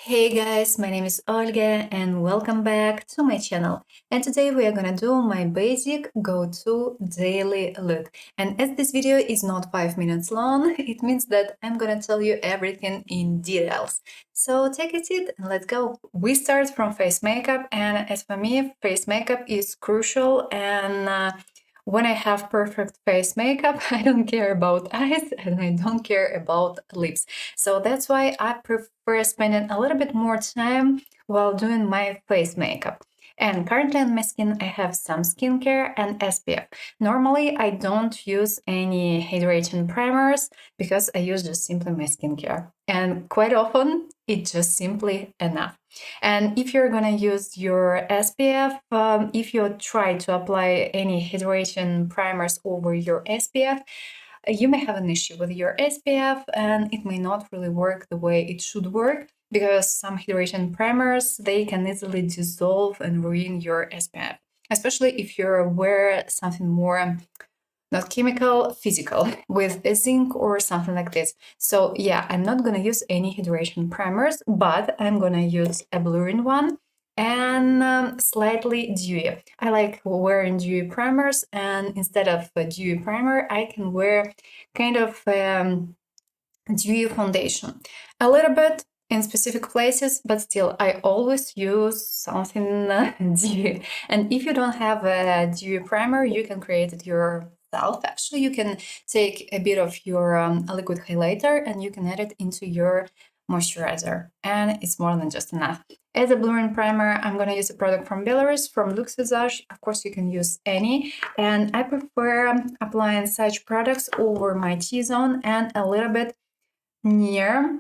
Hey guys, my name is Olga and welcome back to my channel. And today we are gonna do my basic go-to daily look. And as this video is not 5 minutes long, it means that I'm gonna tell you everything in details. So take a seat and let's go. We start from face makeup, and as for me, face makeup is crucial, and when I have perfect face makeup, I don't care about eyes and I don't care about lips. So that's why I prefer spending a little bit more time while doing my face makeup. And currently on my skin, I have some skincare and SPF. Normally, I don't use any hydrating primers because I use just simply my skincare. And quite often, it's just simply enough. And if you're gonna use your SPF, if you try to apply any hydration primers over your SPF, you may have an issue with your SPF and it may not really work the way it should work because some hydration primers, they can easily dissolve and ruin your SPF, especially if you wear something more not chemical, physical, with a zinc or something like this. So yeah, I'm not gonna use any hydration primers, but I'm gonna use a blurring one and slightly dewy. I like wearing dewy primers, and instead of a dewy primer, I can wear kind of dewy foundation. A little bit in specific places, but still, I always use something dewy. And if you don't have a dewy primer, you can create it yourself. Actually, you can take a bit of your liquid highlighter and you can add it into your moisturizer, and it's more than just enough. As a blurring primer, I'm going to use a product from Belarus, from Luxe Visage. Of course, you can use any, and I prefer applying such products over my T-zone and a little bit near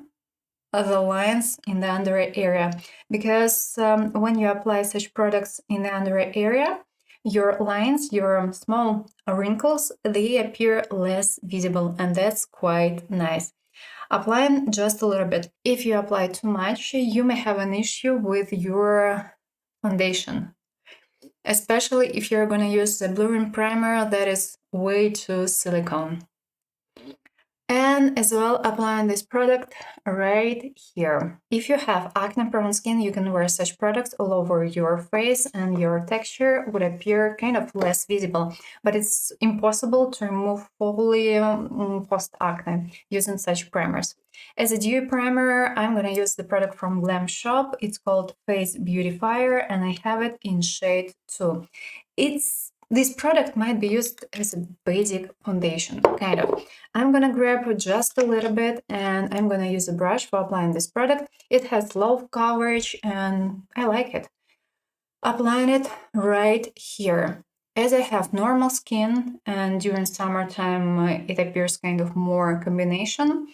the lines in the under eye area, because when you apply such products in the under eye area, your lines, your small wrinkles, they appear less visible, and that's quite nice. Applying just a little bit. If you apply too much, you may have an issue with your foundation, especially if you're going to use a blurring primer that is way too silicone. And as well, applying this product right here. If you have acne-prone skin, you can wear such products all over your face and your texture would appear kind of less visible. But it's impossible to remove fully post-acne using such primers. As a dewy primer, I'm going to use the product from Glam shop. It's called Face Beautifier, and I have it in shade 2. This product might be used as a basic foundation, kind of. I'm gonna grab just a little bit and I'm gonna use a brush for applying this product. It has low coverage and I like it. Applying it right here. As I have normal skin and during summertime it appears kind of more combination,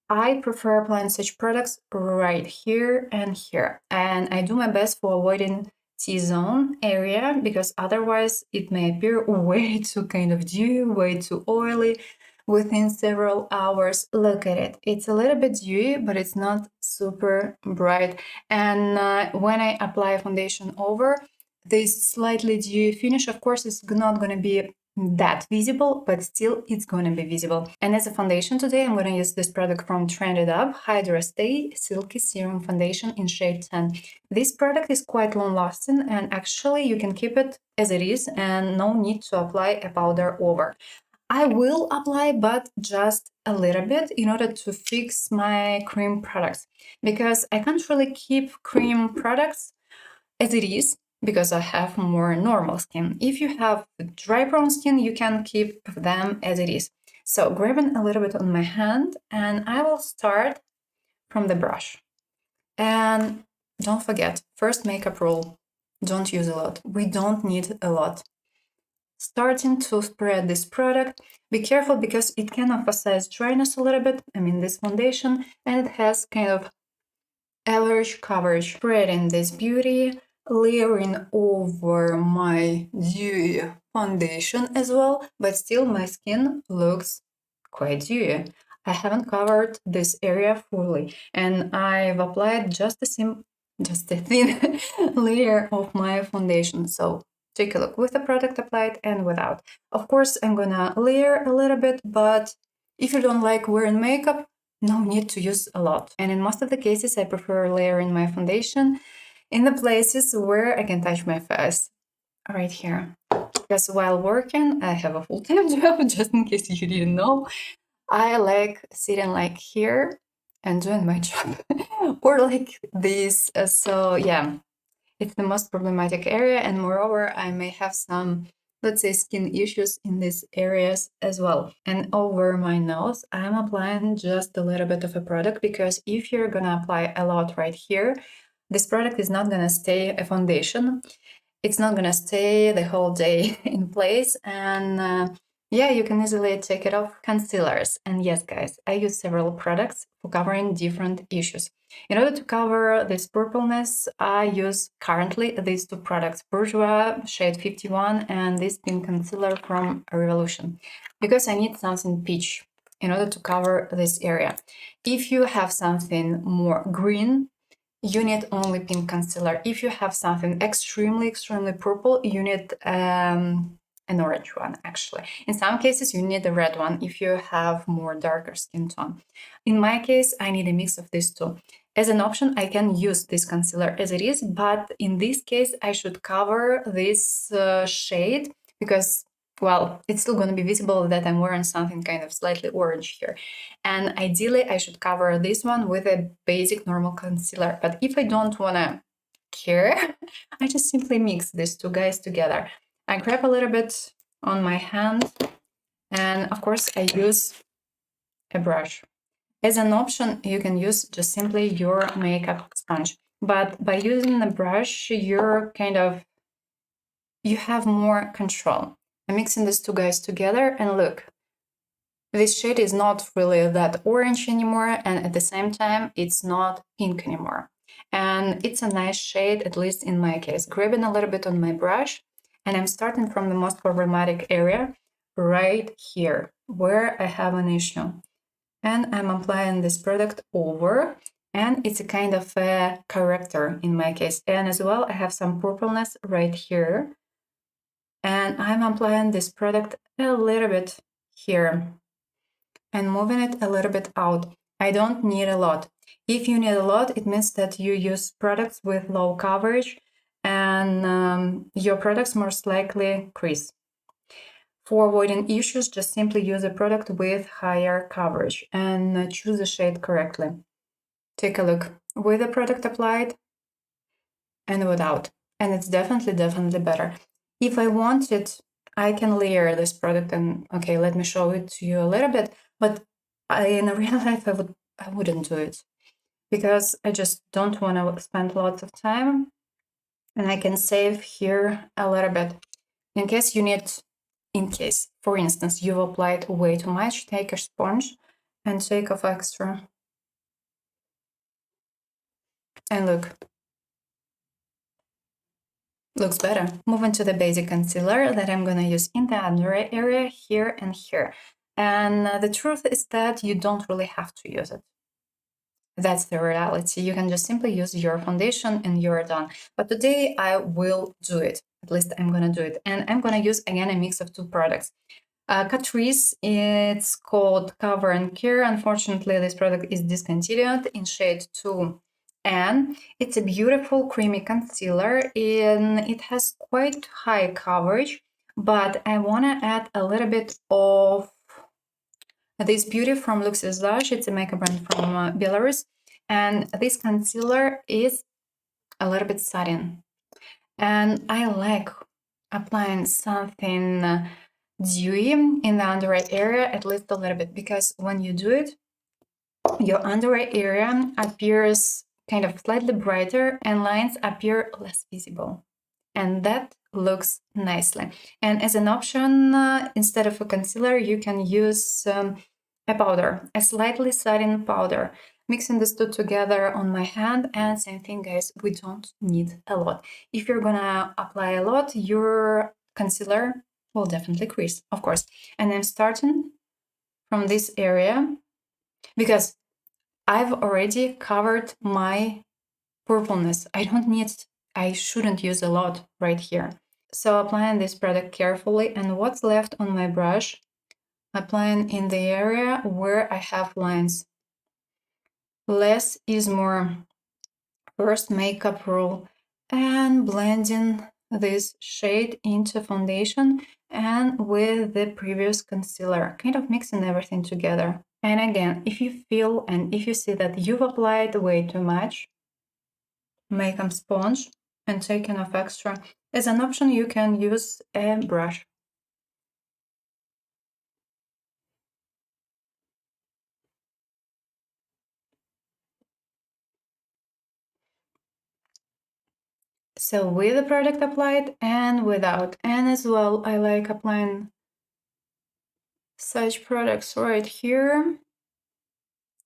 I prefer applying such products right here and here. And I do my best for avoiding T-zone area because otherwise it may appear way too kind of dewy, way too oily within several hours. Look at it. It's a little bit dewy, but it's not super bright. And when I apply foundation over, this slightly dewy finish, of course, is not going to be that visible, but still it's going to be visible. And as a foundation today, I'm going to use this product from Trended Up, Hydra Stay Silky Serum Foundation in shade 10. This product is quite long lasting and actually you can keep it as it is and no need to apply a powder over. I will apply, but just a little bit in order to fix my cream products, because I can't really keep cream products as it is because I have more normal skin. If you have dry prone skin, you can keep them as it is. So grabbing a little bit on my hand, and I will start from the brush. And don't forget, first makeup rule, don't use a lot. We don't need a lot. Starting to spread this product, be careful because it can emphasize dryness a little bit, this foundation, and it has kind of average coverage. Spreading this beauty, layering over my dewy foundation as well, but still my skin looks quite dewy. I haven't covered this area fully, and I've applied just a thin layer of my foundation. So take a look with the product applied and without. Of course, I'm gonna layer a little bit, but if you don't like wearing makeup, no need to use a lot. And in most of the cases, I prefer layering my foundation in the places where I can touch my face, right here. Because while working, I have a full-time job, just in case you didn't know. I like sitting like here and doing my job, or like this. So yeah, it's the most problematic area, and moreover, I may have some, let's say, skin issues in these areas as well. And over my nose, I'm applying just a little bit of a product, because if you're gonna apply a lot right here, this product is not gonna stay a foundation. It's not gonna stay the whole day in place, and yeah, you can easily take it off. Concealers. And yes, guys, I use several products for covering different issues. In order to cover this purpleness, I use currently these two products, Bourgeois shade 51 and this pink concealer from Revolution, because I need something peach in order to cover this area. If you have something more green, you need only pink concealer. If you have something extremely purple, you need an orange one, actually. In some cases, you need a red one if you have more darker skin tone. In my case, I need a mix of these two. As an option, I can use this concealer as it is, but in this case, I should cover this shade, because, well, it's still going to be visible that I'm wearing something kind of slightly orange here. And ideally, I should cover this one with a basic normal concealer. But if I don't want to care, I just simply mix these two guys together. I grab a little bit on my hand, and of course, I use a brush. As an option, you can use just simply your makeup sponge. But by using a brush, you have more control. I'm mixing these two guys together, and look, this shade is not really that orange anymore, and at the same time, it's not pink anymore. And it's a nice shade, at least in my case. Grabbing a little bit on my brush, and I'm starting from the most problematic area, right here, where I have an issue. And I'm applying this product over, and it's a kind of a corrector in my case. And as well, I have some purpleness right here, and I'm applying this product a little bit here and moving it a little bit out. I don't need a lot. If you need a lot, it means that you use products with low coverage, and your products most likely crease. For avoiding issues, just simply use a product with higher coverage and choose the shade correctly. Take a look with the product applied and without, and it's definitely better. If I wanted, I can layer this product, and okay, let me show it to you a little bit, but in real life I wouldn't do it, because I just don't want to spend lots of time, and I can save here a little bit. In case you need, for instance, you've applied way too much, take a sponge and take off extra. And look, looks better. Moving to the basic concealer that I'm gonna use in the under eye area, here and here. And the truth is that you don't really have to use it. That's the reality. You can just simply use your foundation and you're done. But today I will do it. At least I'm gonna do it. And I'm gonna use, again, a mix of two products. Catrice, it's called Cover and Care. Unfortunately, this product is discontinued in shade 2. And it's a beautiful creamy concealer, and it has quite high coverage, but I want to add a little bit of this beauty from Luxus Lash. It's a makeup brand from Belarus, and this concealer is a little bit satin, and I like applying something dewy in the under eye area, at least a little bit, because when you do it, your under eye area appears kind of slightly brighter and lines appear less visible, and that looks nicely. And as an option, instead of a concealer, you can use a powder, a slightly satin powder. Mixing these two together on my hand, and same thing, guys, we don't need a lot. If you're gonna apply a lot, your concealer will definitely crease, of course. And I'm starting from this area because I've already covered my purpleness. I shouldn't use a lot right here. So applying this product carefully, and what's left on my brush, applying in the area where I have lines. less is more. First makeup rule, and blending this shade into foundation and with the previous concealer, kind of mixing everything together. And again, if you feel and if you see that you've applied way too much, makeup sponge and taking off extra. As an option, you can use a brush. So with the product applied and without. And as well, I like applying such products right here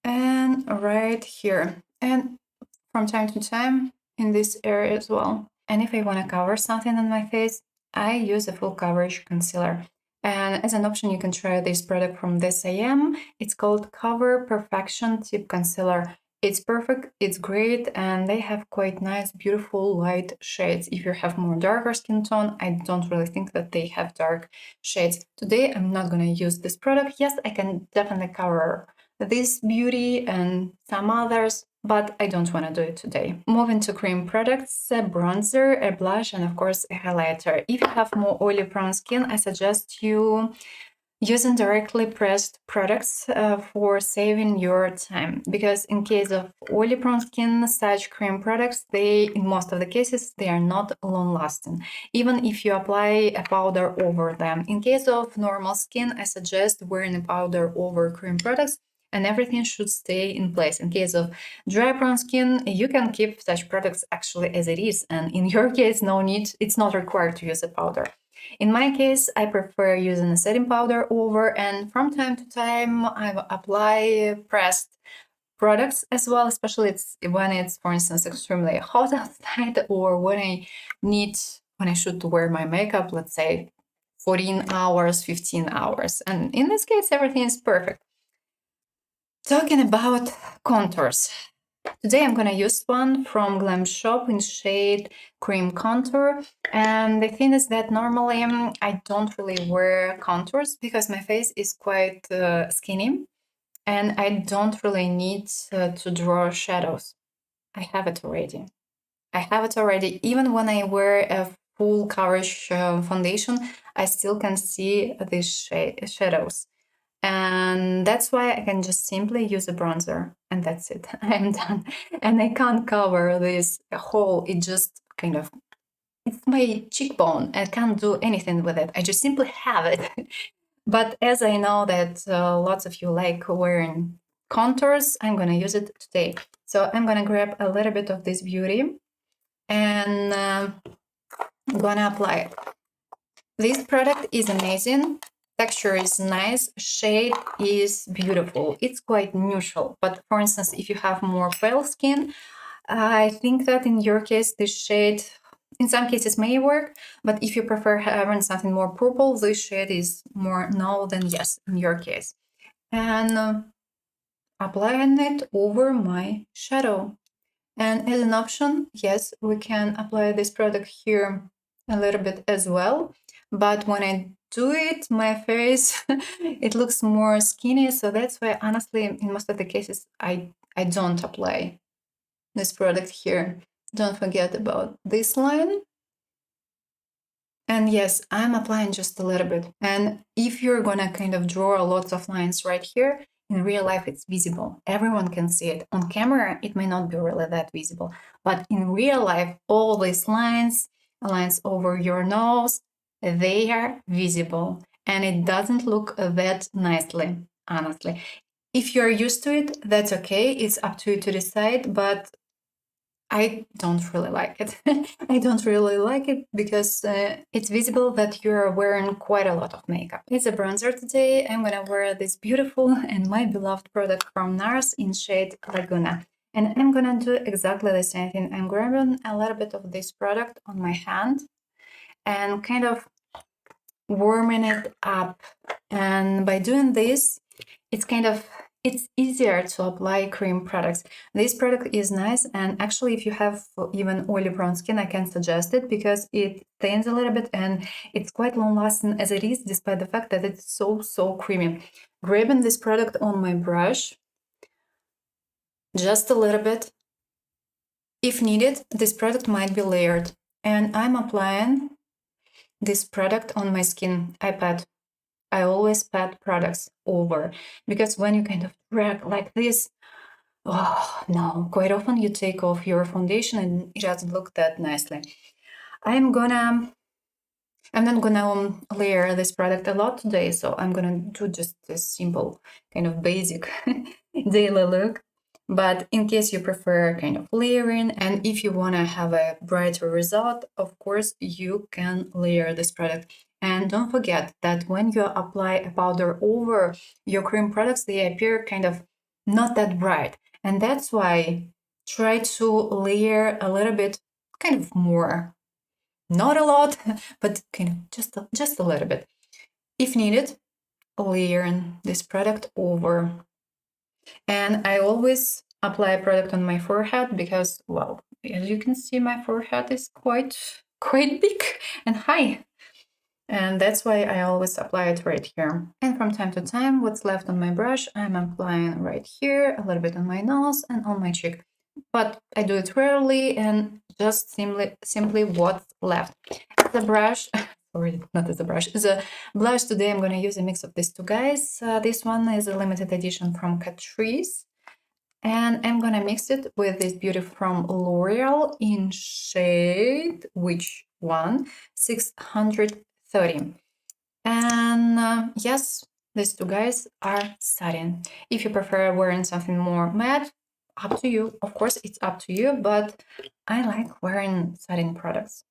and right here. And from time to time in this area as well. And if I want to cover something on my face, I use a full coverage concealer. And as an option, you can try this product from This I Am. It's called Cover Perfection Tip Concealer. It's perfect, it's great, and they have quite nice, beautiful light shades. If you have more darker skin tone, I don't really think that they have dark shades. Today, I'm not gonna use this product. Yes, I can definitely cover this beauty and some others, but I don't want to do it today. Moving to cream products, a bronzer, a blush, and of course a highlighter. If you have more oily prone skin, I suggest you using directly pressed products for saving your time, because in case of oily prone skin, such cream products, they in most of the cases they are not long lasting, even if you apply a powder over them. In case of normal skin, I suggest wearing a powder over cream products and everything should stay in place. In case of dry prone skin, you can keep such products actually as it is, and in your case, no need, it's not required to use a powder. In my case, I prefer using a setting powder over, and from time to time I apply pressed products as well, especially when it's, for instance, extremely hot outside, or when I should wear my makeup, let's say 14 hours, 15 hours. And in this case, everything is perfect. Talking about contours. Today I'm gonna use one from Glam shop in shade Cream Contour. And the thing is that normally I don't really wear contours because my face is quite skinny and I don't really need to draw shadows. I have it already. Even when I wear a full coverage foundation, I still can see these shadows. And that's why I can just simply use a bronzer and that's it. I'm done. And I can't cover this hole. It just kind of, it's my cheekbone. I can't do anything with it. I just simply have it. But as I know that lots of you like wearing contours, I'm going to use it today. So I'm going to grab a little bit of this beauty and I'm going to apply it. This product is amazing. Texture is nice, shade is beautiful. It's quite neutral, but for instance, if you have more pale skin, I think that in your case, this shade in some cases may work, but if you prefer having something more purple, this shade is more no than yes in your case. And applying it over my shadow. And as an option, yes, we can apply this product here a little bit as well. But when I do it, my face, it looks more skinny. So that's why, honestly, in most of the cases, I don't apply this product here. Don't forget about this line. And yes, I'm applying just a little bit. And if you're gonna kind of draw lots of lines right here, in real life, it's visible. Everyone can see it. On camera, it may not be really that visible. But in real life, all these lines over your nose, they are visible. And it doesn't look that nicely, honestly. If you're used to it, that's okay. It's up to you to decide. But I don't really like it. I don't really like it because it's visible that you're wearing quite a lot of makeup. It's a bronzer today. I'm gonna wear this beautiful and my beloved product from NARS in shade Laguna. And I'm gonna do exactly the same thing. I'm grabbing a little bit of this product on my hand and kind of warming it up. And by doing this, it's easier to apply cream products. This product is nice, and actually if you have even oily prone skin, I can suggest it because it stains a little bit and it's quite long lasting as it is, despite the fact that it's so creamy. Grabbing this product on my brush just a little bit. If needed, this product might be layered. And I'm applying this product on my skin. I always pat products over, because when you kind of drag like this, oh no, quite often you take off your foundation and it doesn't look that nicely. I'm not gonna layer this product a lot today, so I'm gonna do just a simple kind of basic daily look. But in case you prefer kind of layering, and if you wanna have a brighter result, of course you can layer this product. And don't forget that when you apply a powder over your cream products, they appear kind of not that bright. And that's why try to layer a little bit, kind of more. Not a lot, but kind of just a little bit. If needed, layering this product over. And I always apply product on my forehead because, well, as you can see, my forehead is quite big and high. And that's why I always apply it right here. And from time to time, what's left on my brush, I'm applying right here, a little bit on my nose and on my cheek. But I do it rarely and just simply what's left. The brush, sorry, not as a brush, as a blush today, I'm going to use a mix of these two guys. This one is a limited edition from Catrice. And I'm gonna mix it with this beauty from L'Oreal in shade, which one? 630. And yes, these two guys are satin. If you prefer wearing something more matte, up to you. Of course, it's up to you, but I like wearing satin products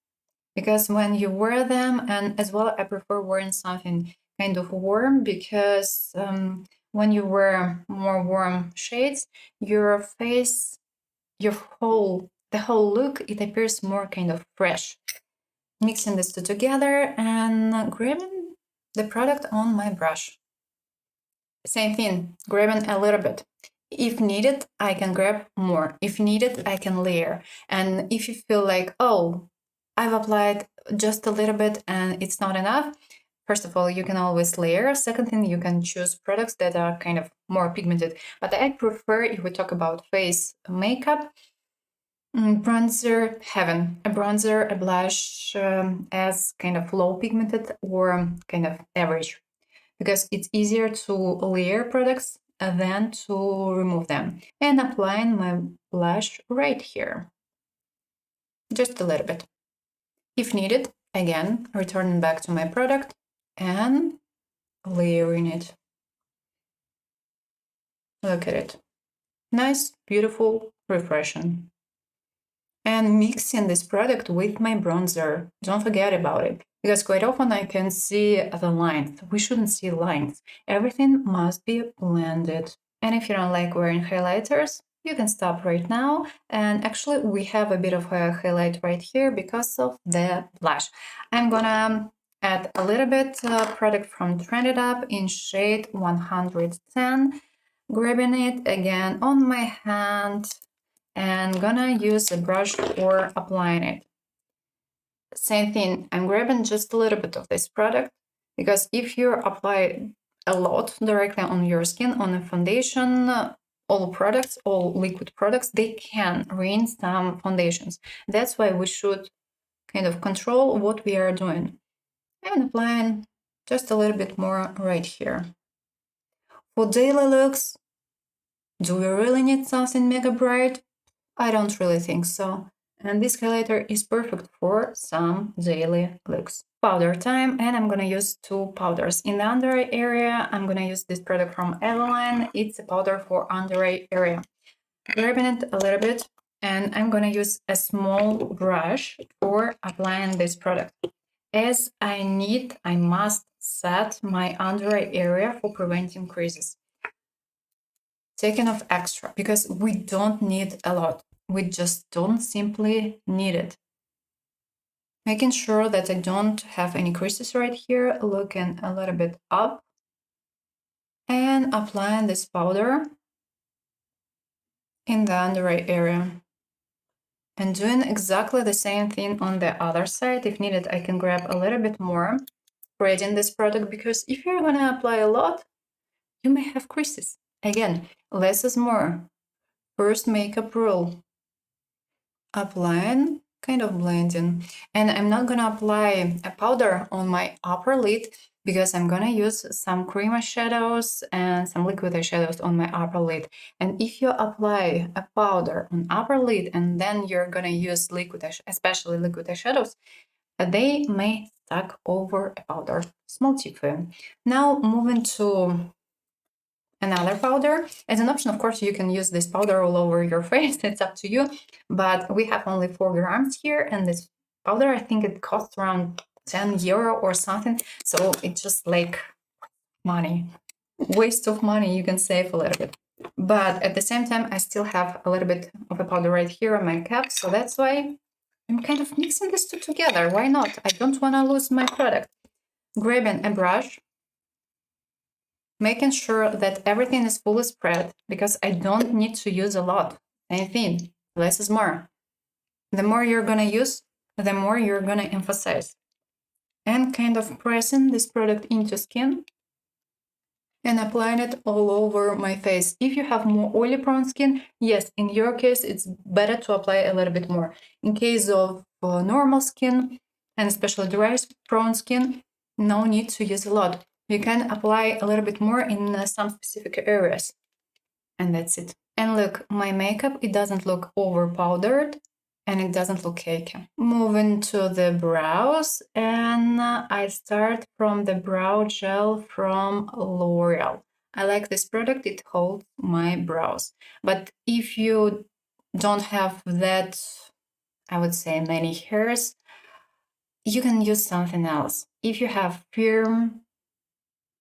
because when you wear them, and as well, I prefer wearing something kind of warm because when you wear more warm shades, your face, the whole look, it appears more kind of fresh. Mixing these two together and grabbing the product on my brush. Same thing, grabbing a little bit. If needed, I can grab more. If needed, I can layer. And if you feel like, oh, I've applied just a little bit and it's not enough, first of all, you can always layer. Second thing, you can choose products that are kind of more pigmented. But I prefer, if we talk about face makeup, bronzer heaven. A bronzer, a blush as kind of low pigmented or kind of average, because it's easier to layer products than to remove them. And applying my blush right here, just a little bit. If needed, again, returning back to my product and layering it. Look at it. Nice, beautiful, refreshing. And mixing this product with my bronzer. Don't forget about it, because quite often I can see the lines. We shouldn't see lines. Everything must be blended. And if you don't like wearing highlighters, you can stop right now. And actually, we have a bit of a highlight right here because of the blush. I'm gonna add a little bit product from Trended Up in shade 110. Grabbing it again on my hand and gonna use a brush for applying it. Same thing, I'm grabbing just a little bit of this product, because if you apply a lot directly on your skin, on a foundation, all products, all liquid products, they can ruin some foundations. That's why we should kind of control what we are doing. I'm applying just a little bit more right here. For daily looks, do we really need something mega bright? I don't really think so. And this highlighter is perfect for some daily looks. Powder time, and I'm gonna use two powders. In the under eye area, I'm gonna use this product from Eveline. It's a powder for under eye area. Grabbing it a little bit, and I'm gonna use a small brush for applying this product. As I must set my under eye area for preventing creases. Taking off extra, because we don't need a lot. We just don't simply need it. Making sure that I don't have any creases right here, looking a little bit up and applying this powder in the under eye area. And doing exactly the same thing on the other side. If needed, I can grab a little bit more, spreading this product, because if you're gonna apply a lot, you may have creases. Again, less is more. First makeup rule. Applying, kind of blending. And I'm not gonna apply a powder on my upper lid because I'm gonna use some cream eyeshadows and some liquid eyeshadows on my upper lid. And if you apply a powder on upper lid and then you're gonna use liquid, especially liquid eyeshadows, they may stuck over a powder. Small tip for you. Now moving to another powder. As an option, of course, you can use this powder all over your face. It's up to you. But we have only 4 grams here. And this powder, I think it costs around 10 euro or something. So it's just like money. Waste of money. You can save a little bit. But at the same time, I still have a little bit of a powder right here on my cap. So that's why I'm kind of mixing these two together. Why not? I don't want to lose my product. Grabbing a brush, making sure that everything is fully spread because I don't need to use a lot. Same thing, less is more. The more you're gonna use, the more you're gonna emphasize. And kind of pressing this product into skin and applying it all over my face. If you have more oily prone skin, yes, in your case, it's better to apply a little bit more. In case of normal skin, and especially dry prone skin, no need to use a lot. You can apply a little bit more in some specific areas. And that's it. And look, my makeup, it doesn't look over powdered and it doesn't look cakey. Moving to the brows, and I start from the brow gel from L'Oreal. I like this product, it holds my brows. But if you don't have that, I would say, many hairs, you can use something else. If you have firm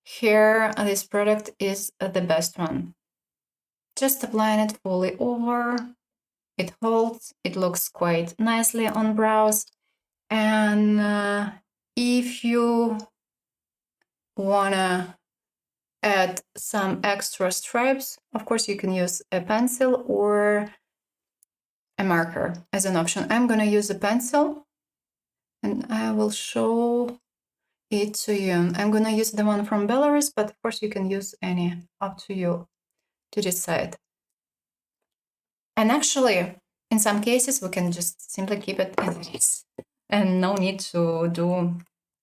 hair, this product is the best one. Just applying it fully over. It holds, it looks quite nicely on brows. And if you wanna add some extra stripes, of course you can use a pencil or a marker as an option. I'm gonna use a pencil and I will show it to you. I'm gonna use the one from Belarus, but of course you can use any, up to you to decide. And actually, in some cases, we can just simply keep it as it is and no need to do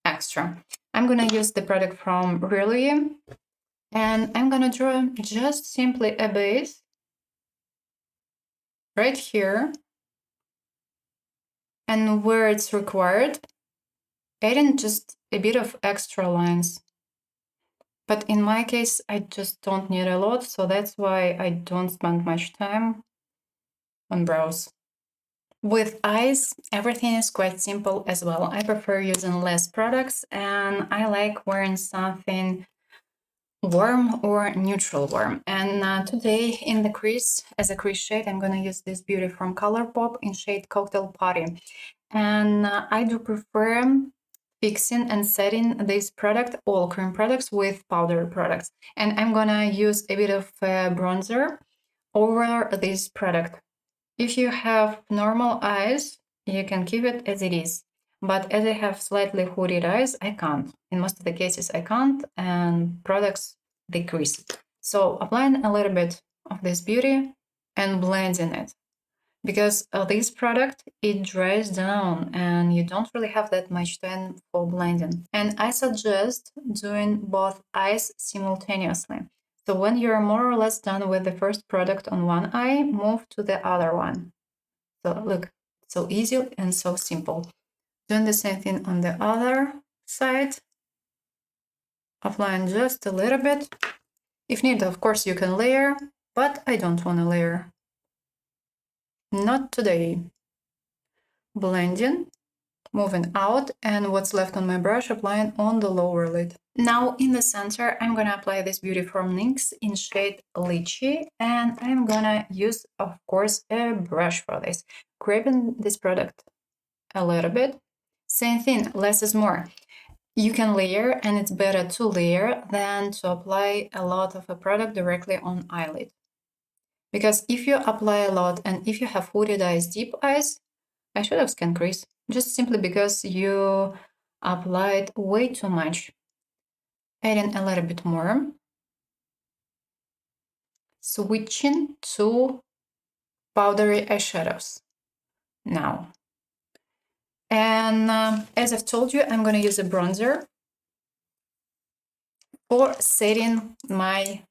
extra. I'm gonna use the product from Really, and I'm gonna draw just simply a base right here, and where it's required, adding just a bit of extra lines. But in my case, I just don't need a lot, so that's why I don't spend much time on brows. With eyes, everything is quite simple as well. I prefer using less products and I like wearing something warm or neutral warm. And today in the crease, as a crease shade, I'm going to use this beauty from Colourpop in shade Cocktail Party. And I do prefer fixing and setting this product, all cream products, with powder products. And I'm going to use a bit of bronzer over this product. If you have normal eyes, you can keep it as it is. But as I have slightly hooded eyes, I can't. In most of the cases, I can't, and products decrease. So applying a little bit of this beauty and blending it. Because this product, it dries down and you don't really have that much time for blending. And I suggest doing both eyes simultaneously. So when you're more or less done with the first product on one eye, move to the other one. So look, so easy and so simple. Doing the same thing on the other side. Applying just a little bit. If needed, of course, you can layer, but I don't want to layer. Not today. Blending, moving out, and what's left on my brush, applying on the lower lid. Now in the center, I'm gonna apply this beauty from NYX in shade Lychee, and I'm gonna use, of course, a brush for this. Grabbing this product a little bit. Same thing, less is more. You can layer, and it's better to layer than to apply a lot of a product directly on eyelid. Because if you apply a lot and if you have hooded eyes, deep eyes, eyeshadows can crease just simply because you applied way too much. Adding a little bit more. Switching to powdery eyeshadows now. And as I've told you, I'm going to use a bronzer for setting my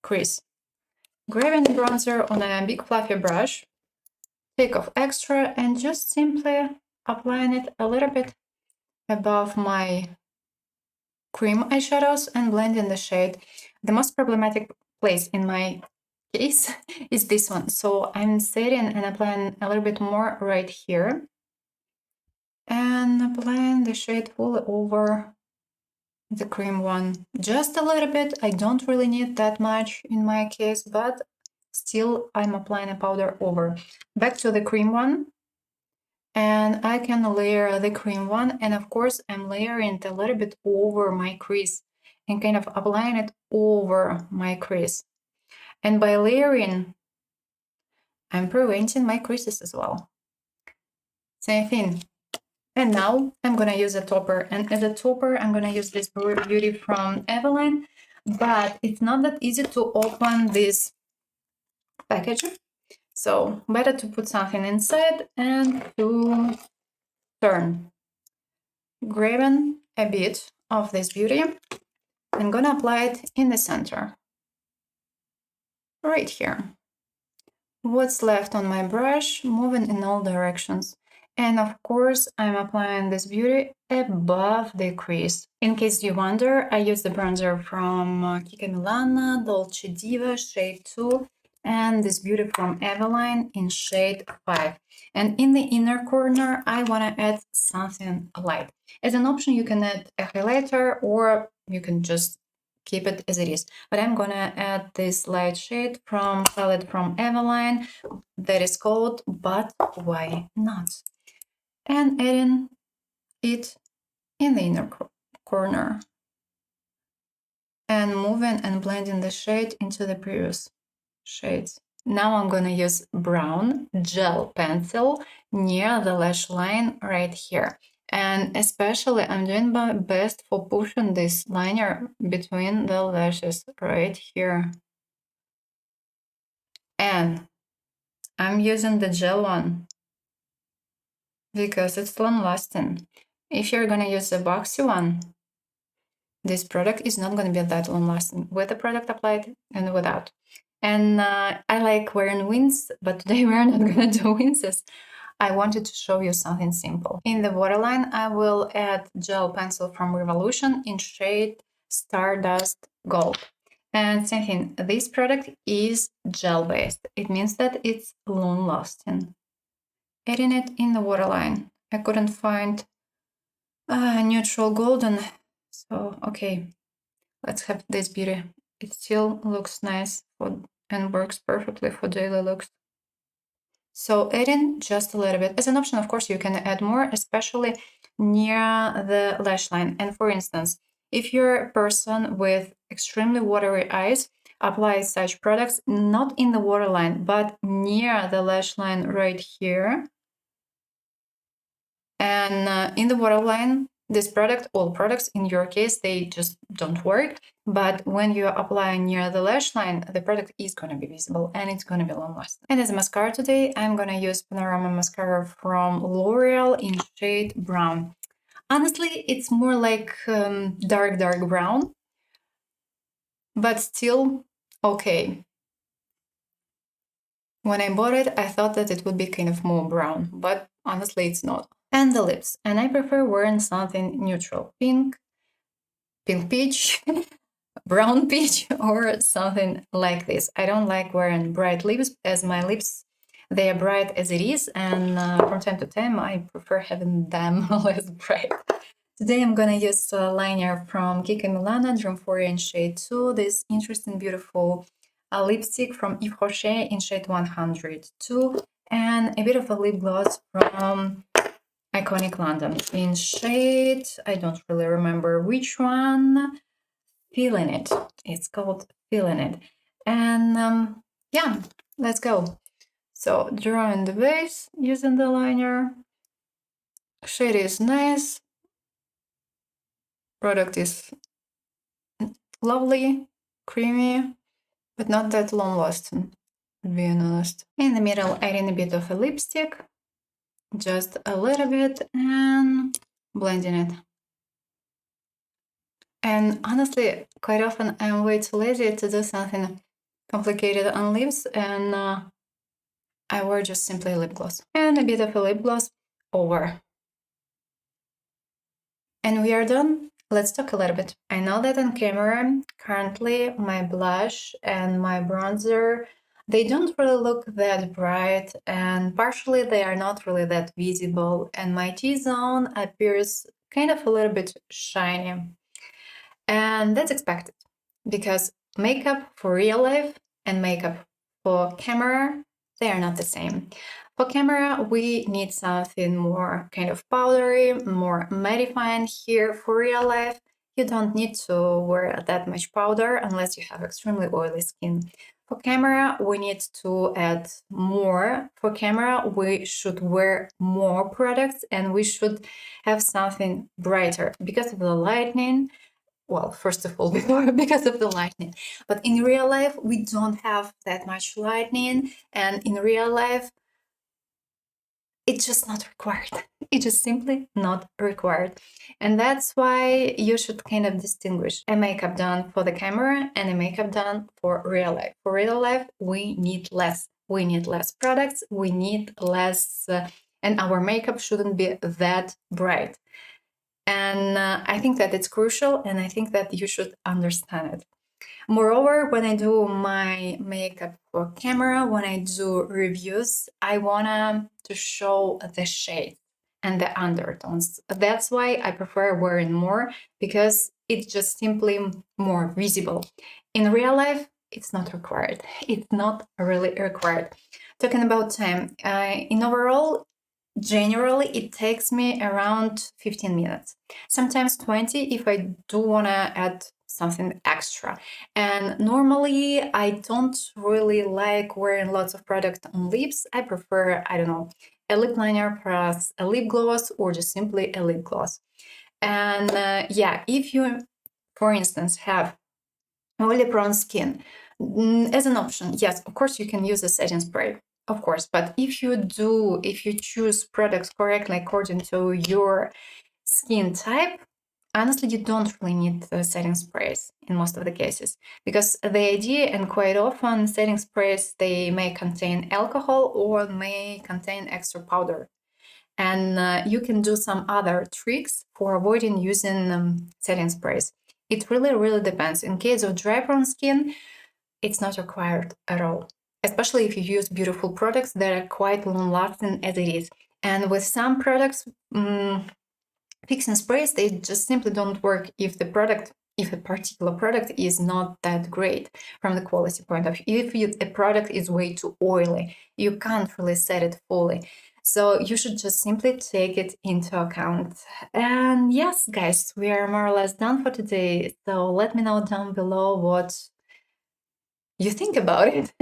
crease. Grabbing the bronzer on a big fluffy brush, take off extra and just simply applying it a little bit above my cream eyeshadows and blending the shade. The most problematic place in my case is this one. So I'm setting and applying a little bit more right here and applying the shade fully over the cream one. Just a little bit. I don't really need that much in my case, but still I'm applying a powder over. Back to the cream one. And I can layer the cream one, and of course I'm layering it a little bit over my crease and kind of applying it over my crease. And by layering, I'm preventing my creases as well. Same thing. And now I'm gonna use a topper, and as a topper I'm gonna use this beauty from Eveline, but it's not that easy to open this package, so better to put something inside and to turn. Grabbing a bit of this beauty, I'm gonna apply it in the center, right here. What's left on my brush, moving in all directions. And of course, I'm applying this beauty above the crease. In case you wonder, I use the bronzer from Kika Milana, Dolce Diva, shade 2, and this beauty from Eveline in shade 5. And in the inner corner, I want to add something light. As an option, you can add a highlighter or you can just keep it as it is. But I'm gonna add this light shade from palette from Eveline that is called But Why Not? And adding it in the inner corner. And moving and blending the shade into the previous shades. Now I'm gonna use brown gel pencil near the lash line right here. And especially I'm doing my best for pushing this liner between the lashes right here. And I'm using the gel one because it's long lasting. If you're gonna use the boxy one, this product is not gonna be that long lasting with the product applied and without. And I like wearing wings, but today we're not gonna do wings. I wanted to show you something simple. In the waterline, I will add gel pencil from Revolution in shade Stardust Gold. And same thing, this product is gel-based. It means that it's long-lasting. Adding it in the waterline. I couldn't find neutral golden, so okay, let's have this beauty. It still looks nice and works perfectly for daily looks. So adding just a little bit. As an option, of course, you can add more, especially near the lash line. And for instance, if you're a person with extremely watery eyes, apply such products not in the waterline, but near the lash line right here. And in the waterline, this product, all products in your case, they just don't work. But when you apply near the lash line, the product is going to be visible and it's going to be long lasting. And as a mascara today, I'm going to use Panorama mascara from L'Oreal in shade brown. Honestly, it's more like dark brown, but still okay. When I bought it, I thought that it would be kind of more brown, but honestly, it's not. And the lips. And I prefer wearing something neutral. Pink peach, brown peach, or something like this. I don't like wearing bright lips, as my lips, they are bright as it is. And from time to time, I prefer having them less bright. Today I'm gonna use a liner from Kika Milana, Dream 4 in shade 2. This interesting, beautiful lipstick from Yves Rocher in shade 102. And a bit of a lip gloss from Iconic London in shade, I don't really remember which one, Feeling It. It's called Feeling It. And yeah, let's go. So drawing the base using the liner. Shade is nice. Product is lovely, creamy, but not that long lasting. being honest. In the middle, adding a bit of a lipstick, just a little bit, and blending it. And honestly, quite often I'm way too lazy to do something complicated on lips, and I wear just simply lip gloss and a bit of a lip gloss over. And we are done. Let's talk a little bit. I know that on camera, currently my blush and my bronzer, they don't really look that bright, and partially they are not really that visible, and my T-zone appears kind of a little bit shiny. And that's expected because makeup for real life and makeup for camera, they are not the same. For camera, we need something more kind of powdery, more mattifying. Here for real life, you don't need to wear that much powder unless you have extremely oily skin. For camera, we need to add more. For camera, we should wear more products and we should have something brighter because of the lighting. Well, first of all, because of the lightning. But in real life, we don't have that much lightning. And in real life, it's just not required. It's just simply not required. And that's why you should kind of distinguish a makeup done for the camera and a makeup done for real life. For real life, we need less. We need less products. We need less, and our makeup shouldn't be that bright. And I think that it's crucial, and I think that you should understand it. Moreover, when I do my makeup for camera, when I do reviews, I wanna to show the shades and the undertones. That's why I prefer wearing more, because it's just simply more visible. In real life, it's not required. It's not really required. Talking about time, in overall, generally, it takes me around 15 minutes, sometimes 20 if I do want to add something extra. And normally, I don't really like wearing lots of product on lips. I prefer, I don't know, a lip liner plus a lip gloss or just simply a lip gloss. And yeah, if you, for instance, have oily prone skin, as an option, yes, of course, you can use a setting spray. Of course, but if you choose products correctly according to your skin type, honestly, you don't really need the setting sprays in most of the cases, because the idea, and quite often setting sprays, they may contain alcohol or may contain extra powder. And you can do some other tricks for avoiding using setting sprays. It really, really depends. In case of dry prone skin, it's not required at all, especially if you use beautiful products that are quite long-lasting as it is. And with some products, fixing sprays, they just simply don't work if a particular product is not that great from the quality point of view. If a product is way too oily, you can't really set it fully. So you should just simply take it into account. And yes, guys, we are more or less done for today. So let me know down below what you think about it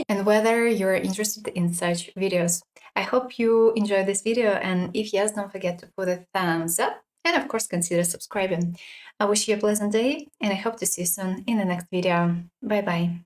and whether you're interested in such videos. I hope you enjoyed this video, and if yes, don't forget to put a thumbs up and of course consider subscribing. I wish you a pleasant day, and I hope to see you soon in the next video. Bye bye.